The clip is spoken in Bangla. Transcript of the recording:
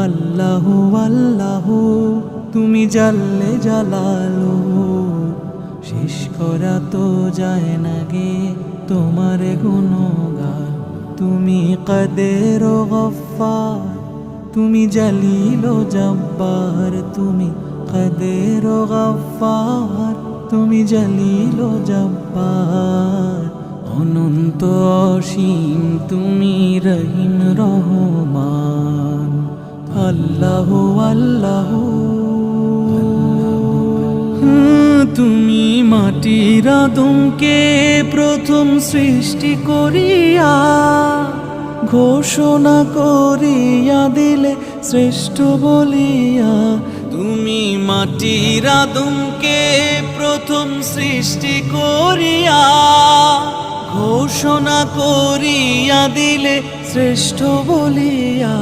আল্লাহু আল্লাহু তুমি জাল্লে জালালু, শেষ করা তো যায় না গে তোমার গুণগান। তুমি কাদের ও গফফার, তুমি জলিল ও জব্বার, তুমি কাদের ও গফফার, তুমি জলিল ও জব্বার। অনন্ত অসীম তুমি রহিম রহমান। আল্লাহু আল্লাহু তুমি মাটির আদমকে প্রথম সৃষ্টি করিয়া ঘোষণা করিয়া দিলে শ্রেষ্ঠ বলিয়া। তুমি মাটির আদমকে প্রথম সৃষ্টি করিয়া ঘোষণা করিয়া দিলে শ্রেষ্ঠ বলিয়া।